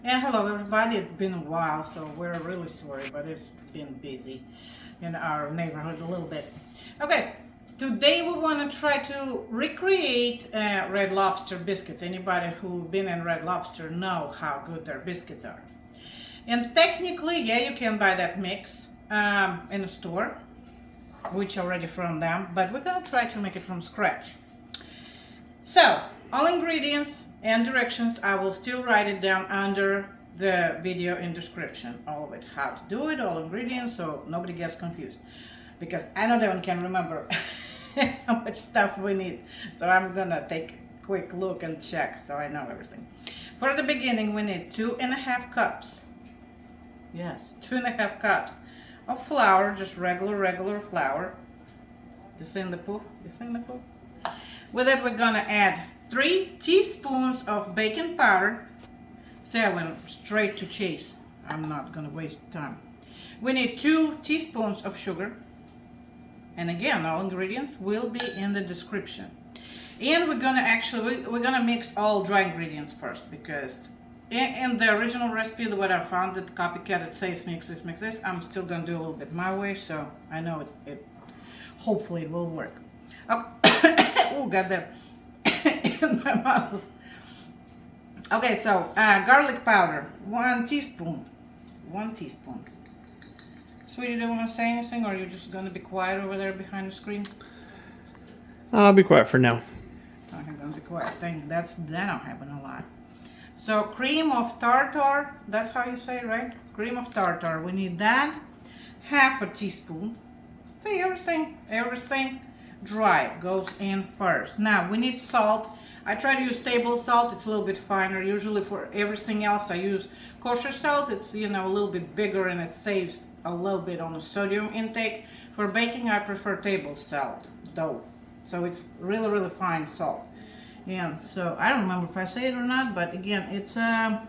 And hello everybody, it's been a while, so we're really sorry, but it's been busy in our neighborhood a little bit. Okay, today we want to try to recreate Red Lobster biscuits. Anybody who's been in Red Lobster know how good their biscuits are. And technically, yeah, you can buy that mix in a store, which already from them, but we're going to try to make it from scratch. So, all ingredients and directions, I will still write it down under the video in description. All of it, how to do it, all ingredients, so nobody gets confused. Because I don't even can remember how much stuff we need. So I'm gonna take a quick look and check so I know everything. For the beginning, we need 2.5 cups. Yes, 2.5 cups of flour, just regular flour. You seen the poof? You seen the poof? With it, we're gonna add 3 teaspoons of baking powder. See, I went straight to chase. I'm not gonna waste time. We need 2 teaspoons of sugar. And again, all ingredients will be in the description. And we're gonna mix all dry ingredients first, because in the original recipe, what I found at Copycat, it says mix this. I'm still gonna do a little bit my way, so I know it hopefully it will work. Oh, got that in my mouth. Okay, so garlic powder, 1 teaspoon. 1 teaspoon. Sweetie, do you want to say anything, or are you just going to be quiet over there behind the screen? I'll be quiet for now. I'm going to be quiet. That don't happen a lot. So cream of tartar, that's how you say it, right? Cream of tartar. We need that. 1/2 teaspoon. See, everything dry goes in first. Now we need salt. I try to use table salt. It's a little bit finer. Usually for everything else I use kosher salt. It's a little bit bigger and it saves a little bit on the sodium intake. For baking I prefer table salt though. So it's really fine salt. Yeah, so I don't remember if I say it or not, but again, it's a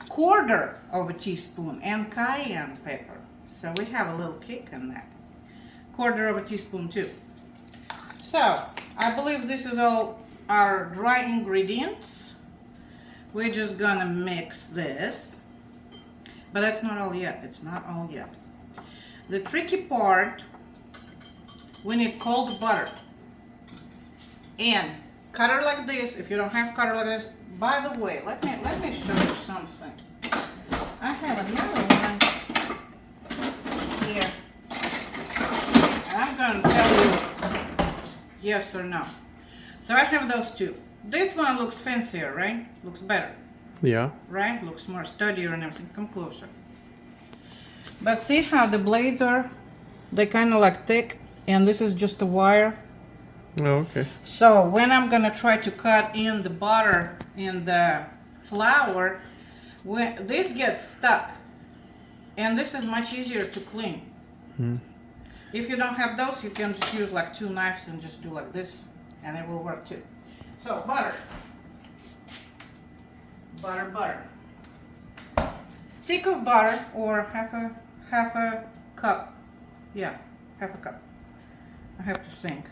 1/4 teaspoon and cayenne pepper. So we have a little kick in that. 1/4 teaspoon too. So I believe this is all our dry ingredients. We're just gonna mix this, but that's not all yet. It's not all yet. The tricky part, we need cold butter and cutter like this. If you don't have cutter like this, by the way, let me show you something. I have another one here, and I'm gonna tell you yes or no. So I have those two. This one looks fancier, right? Looks better. Yeah. Right? Looks more sturdier and everything. Come closer. But see how the blades are? They kind of like thick, and this is just a wire. Oh, okay. So when I'm gonna try to cut in the butter in the flour, when this gets stuck, and this is much easier to clean. If you don't have those, you can just use like 2 knives and just do like this, and it will work too. So butter. Stick of butter, or half a cup. Yeah, half a cup. I have to think.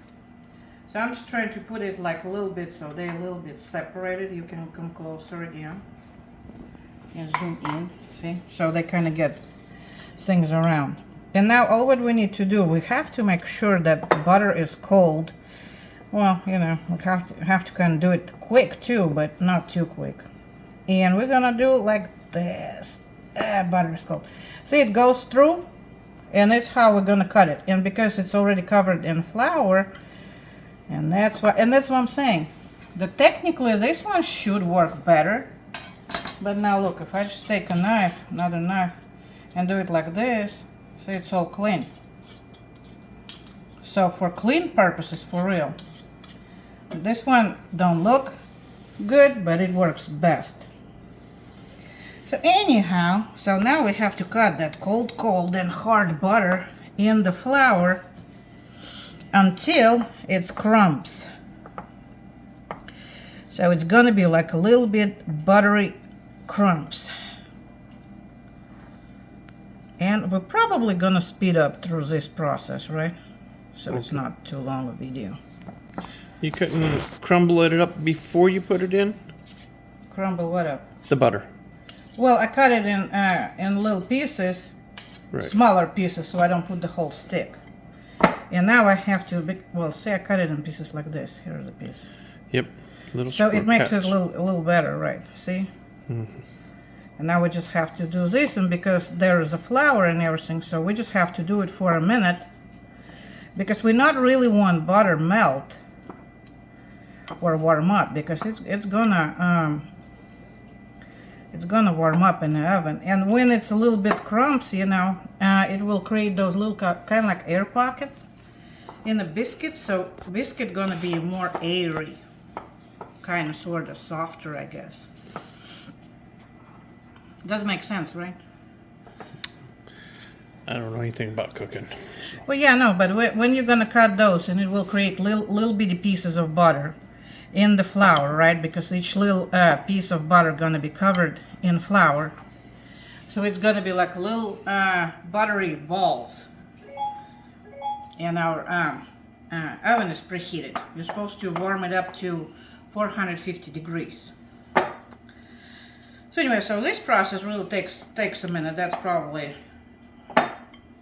So I'm just trying to put it like a little bit so they're a little bit separated. You can come closer again and zoom in. See? So they kind of get things around. And now all what we need to do, we have to make sure that the butter is cold. Well, we have to kind of do it quick too, but not too quick. And we're gonna do it like this. Butter is cold. See, it goes through, and that's how we're gonna cut it. And because it's already covered in flour, and that's what I'm saying. That technically this one should work better. But now look, if I just take a knife, another knife, and do it like this, see, it's all clean. So for clean purposes, for real, this one don't look good, but it works best. So anyhow, so now we have to cut that cold and hard butter in the flour until it's crumbs. So it's gonna be like a little bit buttery crumbs. And we're probably gonna speed up through this process, right? So it's not too long a video. You couldn't crumble it up before you put it in? Crumble what up? The butter. Well, I cut it in little pieces, Right. smaller pieces, so I don't put the whole stick. And now I have to, well, say I cut it in pieces like this. Here are the pieces. Yep. Little So it makes cuts. it a little better, right? See? Mm-hmm. And now we just have to do this, and because there is a flour and everything, so we just have to do it for a minute, because we not really want butter melt or warm up, because it's gonna warm up in the oven, and when it's a little bit crumbs, you know, it will create those little kind of like air pockets in the biscuit, so biscuit gonna be more airy, kind of sort of softer, I guess. Does make sense, right? I don't know anything about cooking. Well, yeah, no, but when you're gonna cut those, and it will create little bitty pieces of butter in the flour, right? Because each little piece of butter gonna be covered in flour, so it's gonna be like little buttery balls. And our oven is preheated. You're supposed to warm it up to 450 degrees. So anyway, so this process really takes a minute. That's probably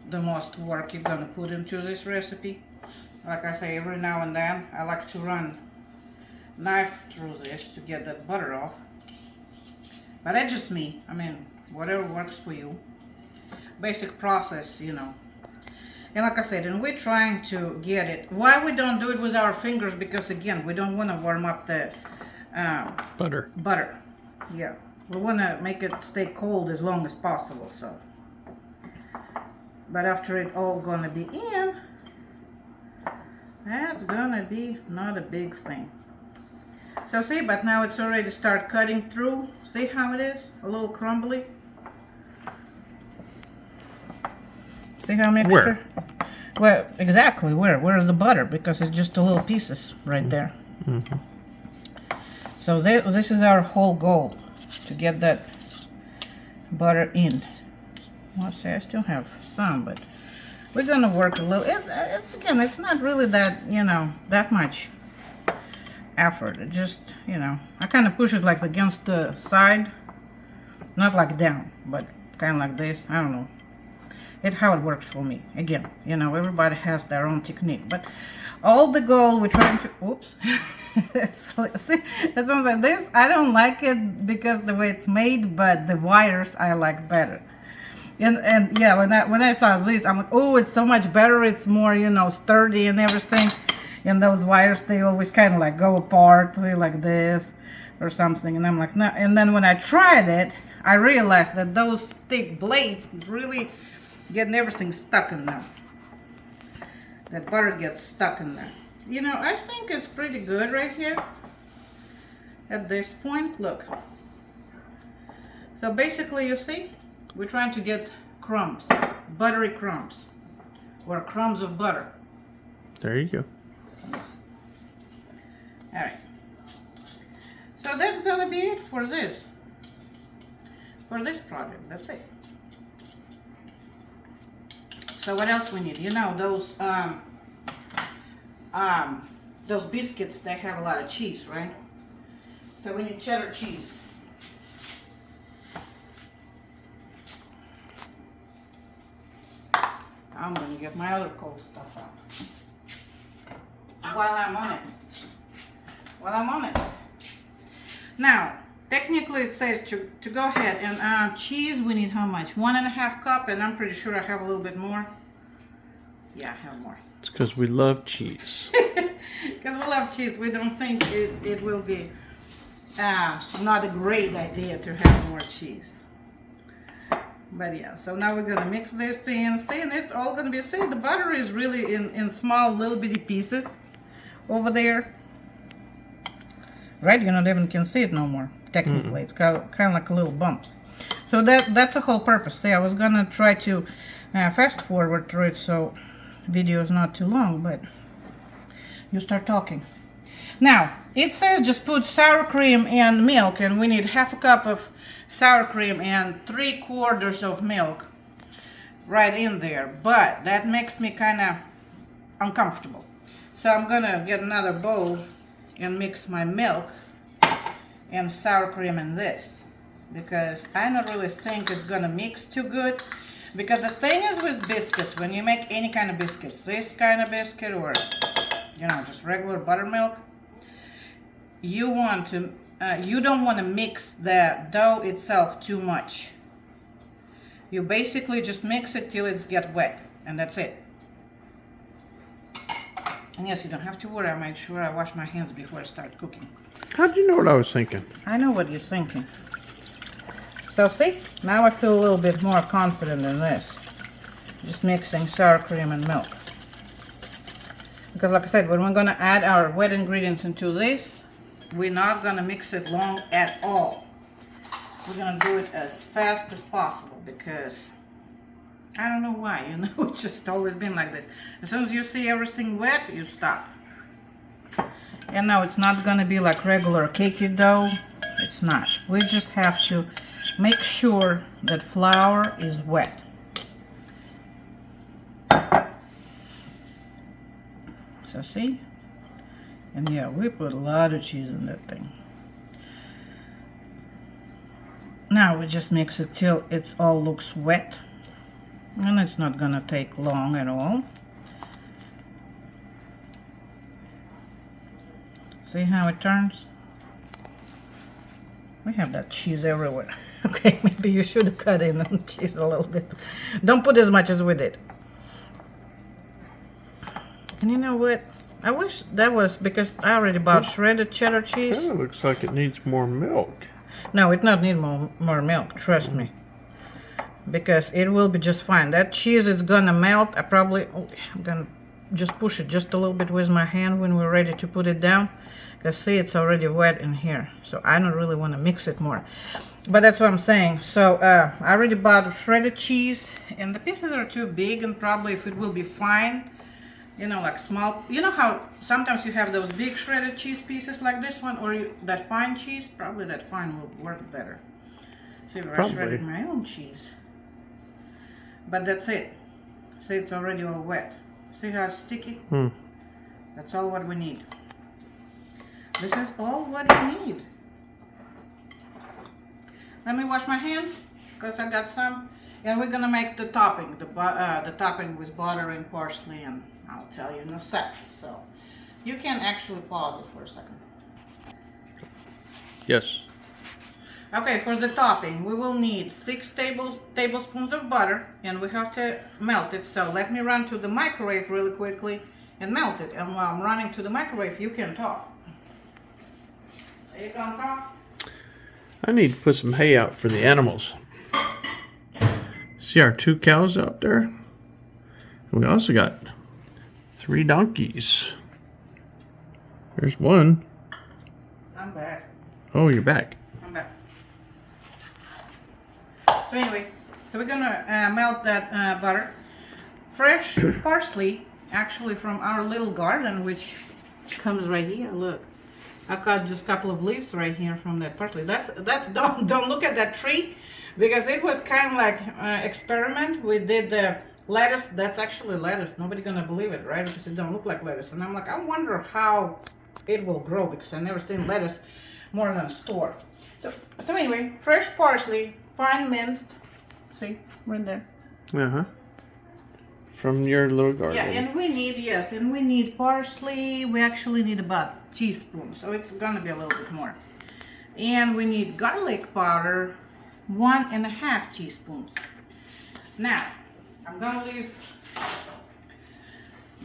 the most work you're gonna put into this recipe. Like I say, every now and then I like to run knife through this to get that butter off. But that's just me. I mean, whatever works for you. Basic process, you know. And like I said, and we're trying to get it. Why we don't do it with our fingers? Because again, we don't want to warm up the Butter. butter. Yeah, we want to make it stay cold as long as possible. So, but after it all gonna be in, that's gonna be not a big thing. So see, but now it's already start cutting through. See how it is? A little crumbly. See how mixture? Where? Well, exactly where? Where is the butter? Because it's just a little pieces right there. Mm-hmm. So this is our whole goal, to get that butter in. Well, see, I still have some, but we're gonna work a little. It's again, it's not really that, you know, that much effort. It just, you know, I kind of push it like against the side, not like down, but kind of like this. I don't know. How it works for me. Again, you know, everybody has their own technique, but all the goal we're trying to, oops, see, that sounds like this. I don't like it because the way it's made, but the wires I like better. And yeah, when I saw this, I'm like, oh, it's so much better. It's more, you know, sturdy and everything. And those wires, they always kind of like go apart like this or something. And I'm like, no. And then when I tried it, I realized that those thick blades really getting everything stuck in there. That butter gets stuck in there. You know, I think it's pretty good right here at this point. Look. So basically, you see, we're trying to get crumbs, buttery crumbs, or crumbs of butter. There you go. All right. So that's gonna be it for this project. That's it. So what else we need? You know, those biscuits, they have a lot of cheese, right? So we need cheddar cheese. I'm gonna get my other cold stuff out while I'm on it. Now, technically it says to go ahead and cheese, we need how much? 1.5 cups, and I'm pretty sure I have a little bit more. Yeah, I have more. It's because we love cheese. Because we love cheese. We don't think it will be not a great idea to have more cheese. But yeah, so now we're gonna mix this in. See, and it's all gonna be, see, the butter is really in small little bitty pieces over there. Right, you not even can see it no more. Technically, it's kind of like little bumps. So that's the whole purpose. See, I was gonna try to fast forward through it so video is not too long, but you start talking. Now, it says just put sour cream and milk, and we need 1/2 cup of sour cream and 3/4 of milk right in there, but that makes me kind of uncomfortable. So I'm gonna get another bowl and mix my milk and sour cream in this. because I don't really think it's gonna mix too good. Because the thing is with biscuits, when you make any kind of biscuits, this kind of biscuit or you know just regular buttermilk, you want to you don't want to mix the dough itself too much. You basically just mix it till it's get wet, and that's it. And yes, you don't have to worry. I made sure I wash my hands before I start cooking. How'd you know what I was thinking? I know what you're thinking. So see, now I feel a little bit more confident in this. Just mixing sour cream and milk. Because like I said, when we're gonna add our wet ingredients into this, we're not gonna mix it long at all. We're gonna do it as fast as possible because I don't know why, you know, it's just always been like this. As soon as you see everything wet, you stop. And now it's not gonna be like regular cakey dough. It's not. We just have to make sure that flour is wet. So see? And yeah, we put a lot of cheese in that thing. Now we just mix it till it all looks wet. And it's not gonna take long at all. See how it turns? We have that cheese everywhere. Okay, maybe you should have cut in on cheese a little bit. Don't put as much as we did. And you know what? I wish that was because I already bought shredded cheddar cheese. Kind of looks like it needs more milk. No, it not need more milk, trust me. Because it will be just fine. That cheese is gonna melt. I'm gonna just push it just a little bit with my hand when we're ready to put it down. Because see, it's already wet in here. So I don't really want to mix it more. But that's what I'm saying. So I already bought shredded cheese. And the pieces are too big, and probably if it will be fine, you know, like small. You know how sometimes you have those big shredded cheese pieces like this one, or that fine cheese? Probably that fine will work better. See where I shredded my own cheese. But that's it. See, it's already all wet. See how it's sticky? That's all what we need. This is all what you need. Let me wash my hands, because I got some. And we're gonna make the topping, the topping with butter and parsley, and I'll tell you in a sec. So you can actually pause it for a second. Yes. Okay, for the topping, we will need 6 tablespoons of butter, and we have to melt it. So let me run to the microwave really quickly and melt it. And while I'm running to the microwave, you can talk. You can talk. I need to put some hay out for the animals. See our 2 cows out there? And we also got 3 donkeys. There's one. I'm back. Oh, you're back. I'm back. So anyway, so we're gonna melt that butter. Fresh parsley, actually from our little garden, which comes right here. Look, I cut just a couple of leaves right here from that parsley. That's don't look at that tree, because it was kind of like experiment. We did the lettuce. That's actually lettuce. Nobody gonna believe it, right? Because it don't look like lettuce. And I'm like, I wonder how it will grow, because I never seen lettuce more than store. So anyway, fresh parsley, fine minced. See, right there. From your little garden. Yeah, and we need parsley. We actually need about a teaspoon, so it's gonna be a little bit more. And we need garlic powder, 1.5 teaspoons. Now, I'm gonna leave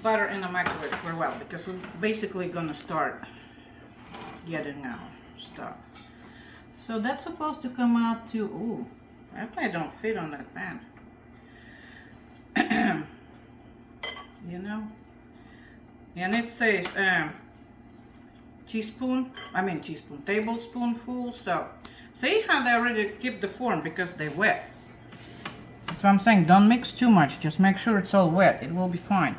butter in the microwave for a while, because we're basically gonna start getting our stuff. So that's supposed to come out to, ooh, that might don't fit on that pan. You know, and it says tablespoonful. So see how they already keep the form because they're wet. That's what I'm saying. Don't mix too much. Just make sure it's all wet. It will be fine.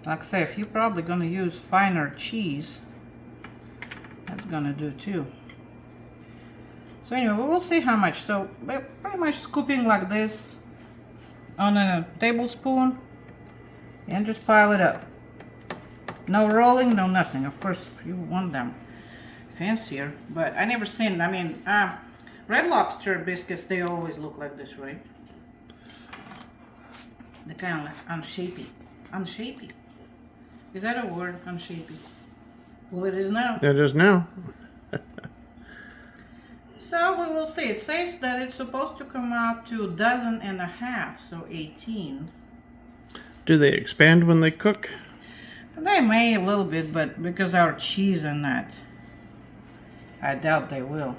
Like I say, if you're probably gonna use finer cheese, that's gonna do too. So anyway, we will see how much. So we're pretty much scooping like this on a tablespoon and just pile it up. No rolling, no nothing. Of course, if you want them fancier, but I never seen, I mean, Red Lobster biscuits, they always look like this, right? They're kind of like unshapy. Unshapy. Is that a word? Unshapy. Well, it is now. It is now. So we will see. It says that it's supposed to come out to 12.5, so 18. Do they expand when they cook? They may a little bit, but because our cheese and that, I doubt they will.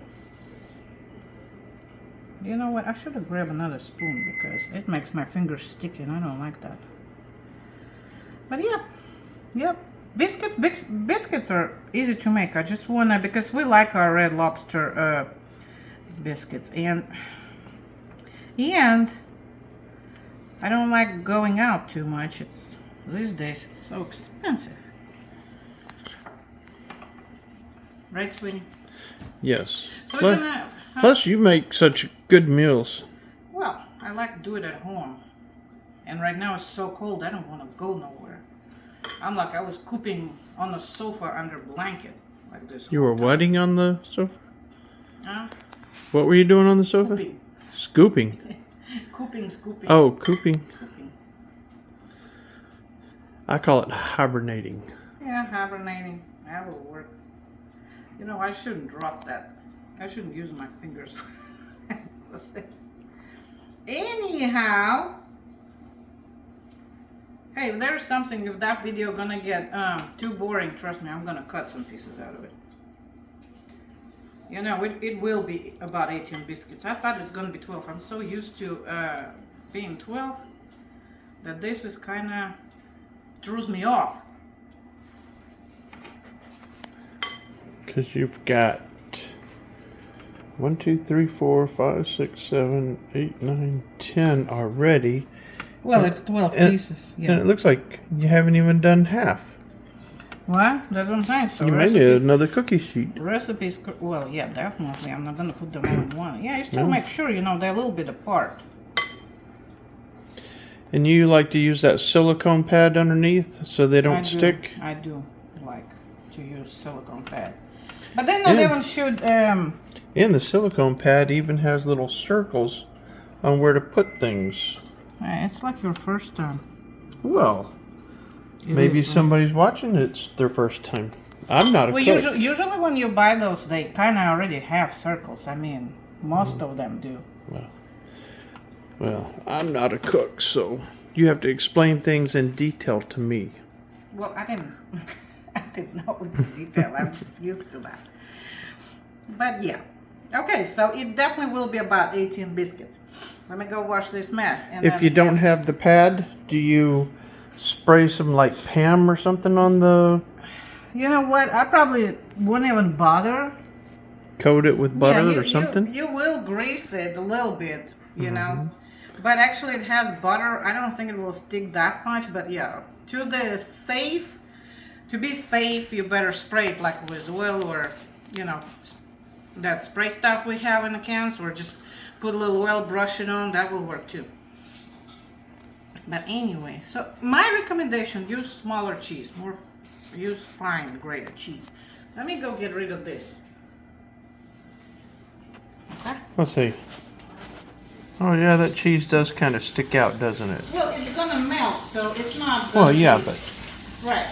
You know what? I should have grabbed another spoon because it makes my fingers sticky and I don't like that. But yep. Biscuits are easy to make. I just wanna, because we like our Red Lobster biscuits, and I don't like going out too much. It's these days it's so expensive, right, Sweeney? Yes. So we're gonna, plus, you make such good meals. well, I like to do it at home, and right now it's so cold. I don't want to go nowhere. I'm like I was cooping on the sofa under a blanket like this. You were wedding on the sofa? Huh? What were you doing on the sofa? Cooping. Scooping. Scooping. Oh, cooping. Cooping. I call it hibernating. Yeah, hibernating. That will work. You know, I shouldn't drop that. I shouldn't use my fingers for this. Anyhow, hey, if there's something, if that video gonna get too boring, trust me, I'm gonna cut some pieces out of it. You know, it will be about 18 biscuits. I thought it's gonna be 12. I'm so used to being 12 that this is kind of throws me off. Because you've got 1, 2, 3, 4, 5, 6, 7, 8, 9, 10 already. Well, it's 12 pieces. Yeah. And it looks like you haven't even done half. What? That's what I'm saying. So You may need another cookie sheet. recipes, well, yeah, definitely. I'm not gonna put them all in one. Yeah, you still make sure, you know, they're a little bit apart. And you like to use that silicone pad underneath so they don't stick? I do like to use silicone pad. But then not everyone should, And the silicone pad even has little circles on where to put things. it's like your first time. Well, It maybe is, right? somebody's watching it's their first time. I'm not a Well, cook. usually when you buy those, they kind of already have circles. I mean, most of them do. Well, I'm not a cook, so you have to explain things in detail to me. Well, I didn't know the detail. I'm just used to that. But yeah. Okay, so it definitely will be about 18 biscuits. Let me go wash this mess. And If you don't have the pad, do you spray some like Pam or something on the... You know what? I probably wouldn't even bother. Coat it with butter or something? You will grease it a little bit, you know. But actually it has butter. I don't think it will stick that much, but yeah. To be safe, you better spray it like with oil or, you know, that spray stuff we have in the cans, or just put a little oil, brush it on, that will work too. But anyway, so my recommendation, use smaller cheese, use fine grated cheese. Let me go get rid of this. Okay? Let's see. Oh yeah, that cheese does kind of stick out, doesn't it? Well, it's gonna melt, so it's not. Well, yeah, but... Right.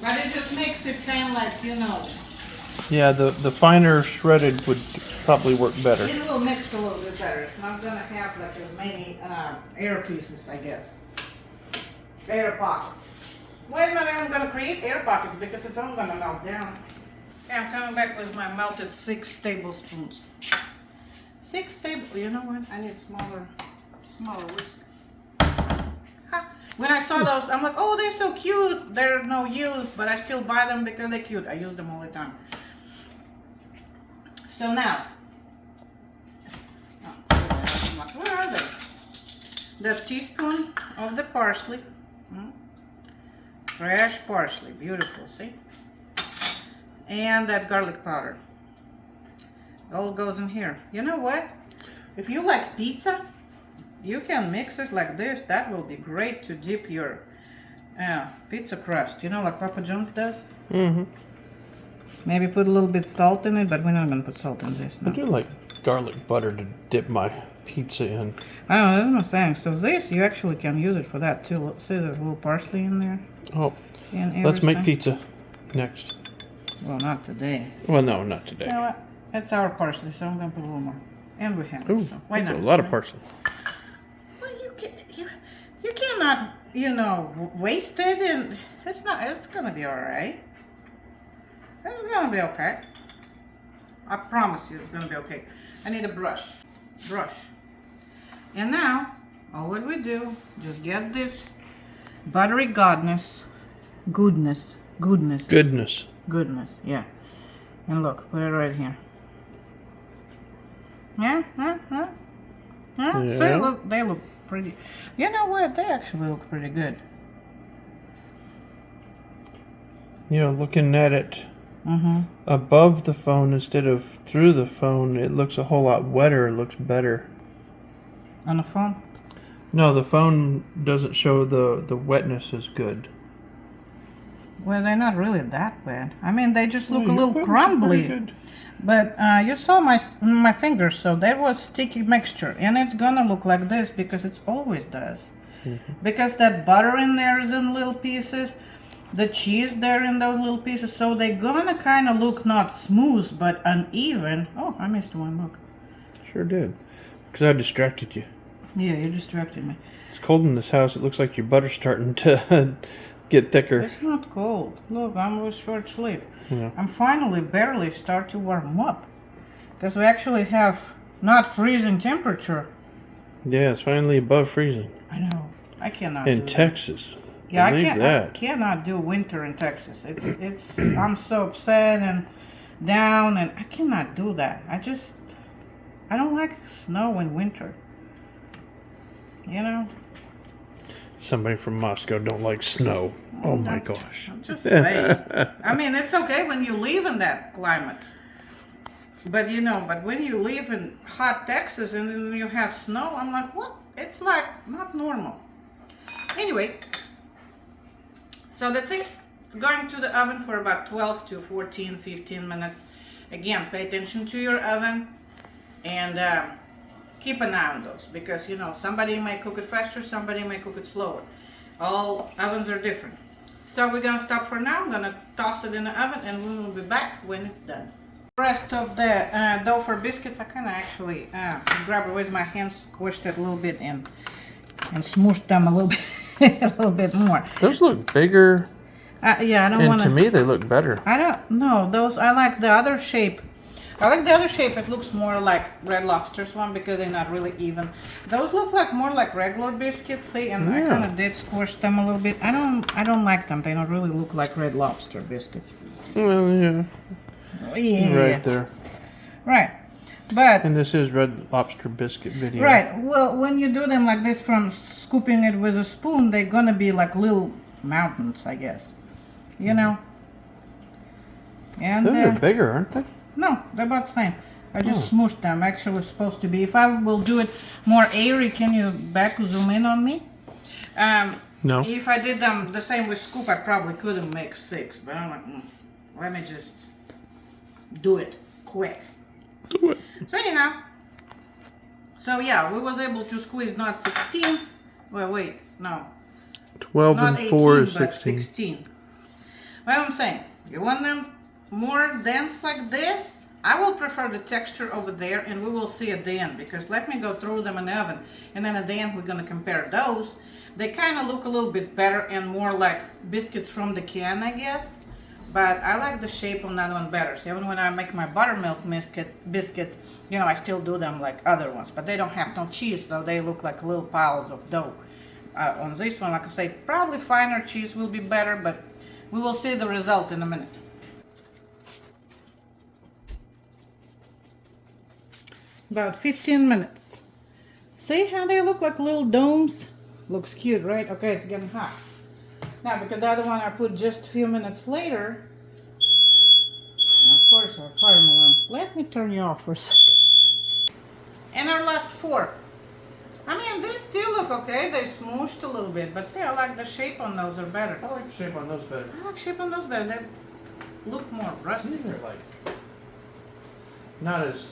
But it just makes it kind of like, you know. Yeah, the finer shredded would probably work better. It will mix a little bit better. It's not gonna have like as many air pieces, I guess. Air pockets. Wait a minute, I'm gonna create air pockets because it's all gonna melt down. Okay, I'm coming back with my melted 6 tablespoons. You know what? I need smaller whisk. Huh. When I saw those, I'm like, oh, they're so cute. They're no use, but I still buy them because they're cute. I use them all the time. So now, where are they? The teaspoon of the parsley. Fresh parsley, beautiful, see? And that garlic powder. All goes in here. You know what? If you like pizza, you can mix it like this. That will be great to dip your pizza crust. You know, like Papa John's does? Mm-hmm. Maybe put a little bit salt in it, but we're not going to put salt in this. No. I do like garlic butter to dip my pizza in. Oh, that's what I'm saying. So this, you actually can use it for that too. Look, see, there's a little parsley in there. Oh, And let's make everything. pizza next. Well, not today. Well, no, not today. You know what? It's our parsley, so I'm gonna put a little more. And we have. Ooh, So why that's not? a lot of right? parsley. Well, you cannot, you know, waste it, and it's not. It's gonna be all right. It's gonna be okay. I promise you, it's gonna be okay. I need a brush. And now, all what we do, just get this buttery goodness. Yeah. And look, put it right here. Yeah. Yeah. See, look, they look pretty. You know what? They actually look pretty good. You know, looking at it above the phone instead of through the phone, it looks a whole lot wetter. It looks better. On the phone? No, the phone doesn't show the wetness as good. Well, they're not really that bad. I mean, they just look a Your little wetness is crumbly. pretty good. But you saw my fingers, so there was sticky mixture, and it's gonna look like this because it always does. Because that butter in there is in little pieces, the cheese there in those little pieces, so they're gonna kind of look not smooth but uneven. Oh, I missed one. Look. Sure did. Because I distracted you. Yeah, you distracted me. It's cold in this house. It looks like your butter's starting to get thicker. It's not cold. Look, I'm with short sleeve. Yeah. I'm finally barely start to warm up because we actually have not freezing temperature. Yeah, it's finally above freezing. I know. I cannot. In do Texas. that. Yeah, Believe I that. cannot do winter in Texas. It's. I'm so upset and down, and I cannot do that. I don't like snow in winter. You know. Somebody from Moscow don't like snow. Oh my gosh. I'm just saying. I mean, it's okay when you live in that climate. But you know, but when you live in hot Texas and then you have snow, I'm like, what? It's like not normal. Anyway, so that's it. It's going to the oven for about 12 to 14, 15 minutes. Again, pay attention to your oven and keep an eye on those because, you know, somebody may cook it faster, somebody may cook it slower. All ovens are different. So we're going to stop for now. I'm going to toss it in the oven and we will be back when it's done. The rest of the dough for biscuits, I kind of actually grab it with my hands, squished it a little bit and smooshed them a little bit, a little bit more. Those look bigger. Yeah, I don't want And to me, they look better. I don't know. Those, I like the other shape. I like the other shape. It looks more like Red Lobster's one because they're not really even. Those look like more like regular biscuits, see, and I kind of did squish them a little bit. I don't like them. They don't really look like Red Lobster biscuits. Well, yeah. Yeah. Right there. Right. But And this is Red Lobster biscuit video. right. Well, when you do them like this from scooping it with a spoon, they're gonna be like little mountains, I guess. You know. And Those are bigger, aren't they? no, they're about the same. I just smooshed them. Actually, supposed to be. If I will do it more airy, can you back zoom in on me? No. If I did them the same with scoop, I probably couldn't make 6. But I'm like, let me just do it quick. Do it. So anyhow, so yeah, we was able to squeeze not 16. Well, wait, no, 12 not and 18, 4 is but 16. 16. Well, I'm saying, you want them more dense like this? I will prefer the texture over there, and we will see at the end, because let me go through them in the oven, and then at the end we're going to compare those. They kind of look a little bit better and more like biscuits from the can, I guess. But I like the shape on that one better. So even when I make my buttermilk biscuits, you know, I still do them like other ones. But they don't have no cheese, so they look like little piles of dough. On this one, like I say, probably finer cheese will be better, but we will see the result in a minute. About 15 minutes. See how they look like little domes? Looks cute, right? Okay, it's getting hot. Now, because the other one I put just a few minutes later, of course, our fire alarm. Let me turn you off for a second. And our last 4. I mean, they still look okay. They smooshed a little bit, but see, I like the shape on those are better. I like the shape on those better. I like shape on those better. They look more rustic. These are like not as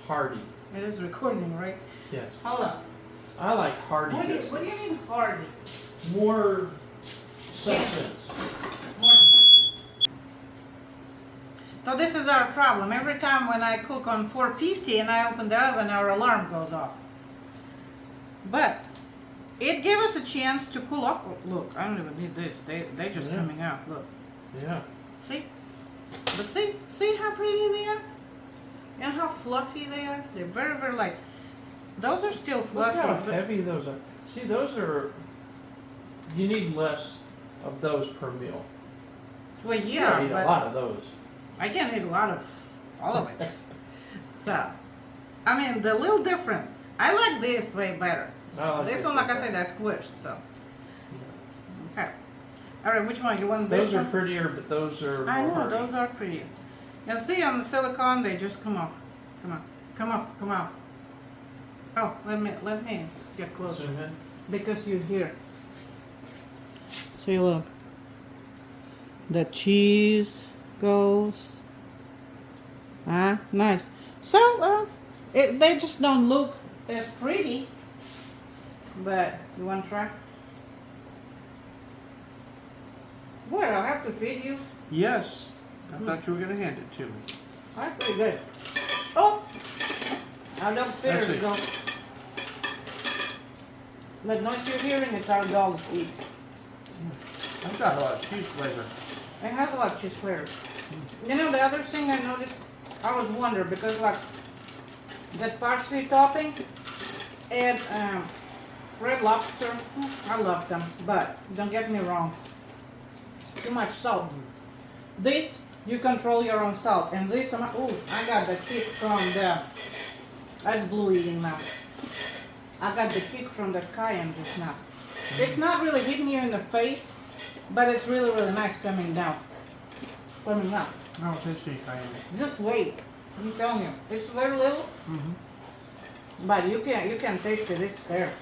Hearty. It is recording, right? Yes. Hold on. I like hearty What do biscuits. you mean hardy? More substance. So this is our problem. Every time when I cook on 450 and I open the oven, our alarm goes off. But it gave us a chance to cool off. Oh, look, I don't even need this. They just coming out. Look. Yeah. See? But see how pretty they are? And how fluffy they are? They're very, very light. Those are still fluffy. Look how heavy those are. See, those are. You need less of those per meal. Well, You yeah, don't eat but a lot of those. I can't eat a lot of all of it. So, I mean, they're a little different. I like this way better. I like This one, like I said, I squished. So, okay. All right, which one? You want this Those are one? prettier, but those are. I more know, hearty. those are pretty. Now see on the silicone, they just come off. Come on, come off, come out. Oh, let me get closer Zoom in. because you're here. See, look. The cheese goes. Ah, nice. So, they just don't look as pretty. But you want to try? What? I have to feed you. Yes. I thought you were going to hand it to me. That's pretty good. Oh! Our dog's spirit That's it. go. That noise you're hearing, it's our dog's eat. I've got a lot of cheese flavor. It has a lot of cheese flavor. You know, the other thing I noticed, I was wondering, because like that parsley topping and Red Lobster, I love them, but don't get me wrong, too much salt. This, you control your own salt, and this, I got the kick from the, that's blue eating now. I got the kick from the cayenne just now. It's not really hitting you in the face, but it's really, really nice coming down. Coming down. No, it's cayenne. Just wait. I'm telling you, it's very little, but you can taste it. It's there.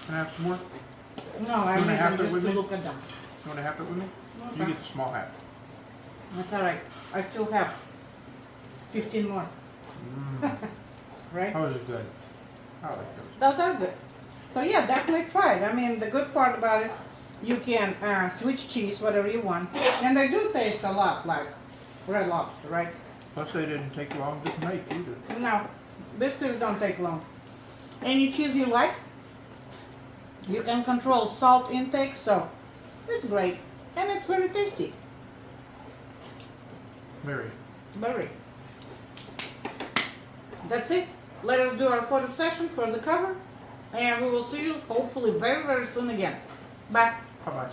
Can I have some more? No, I You wanna mean half it just with to me? look at them. You want to have it with me? Okay. You get the small half. That's all right. I still have 15 more. Right? That was good. I like those. Those are good. So yeah, definitely try it. I mean, the good part about it, you can switch cheese, whatever you want, and they do taste a lot like Red Lobster, right? Plus, they didn't take long to make either. No, biscuits don't take long. Any cheese you like, you can control salt intake, so it's great, and it's very tasty. Very. Very. That's it. Let us do our photo session for the cover, and we will see you hopefully very, very soon again. Bye. Bye-bye.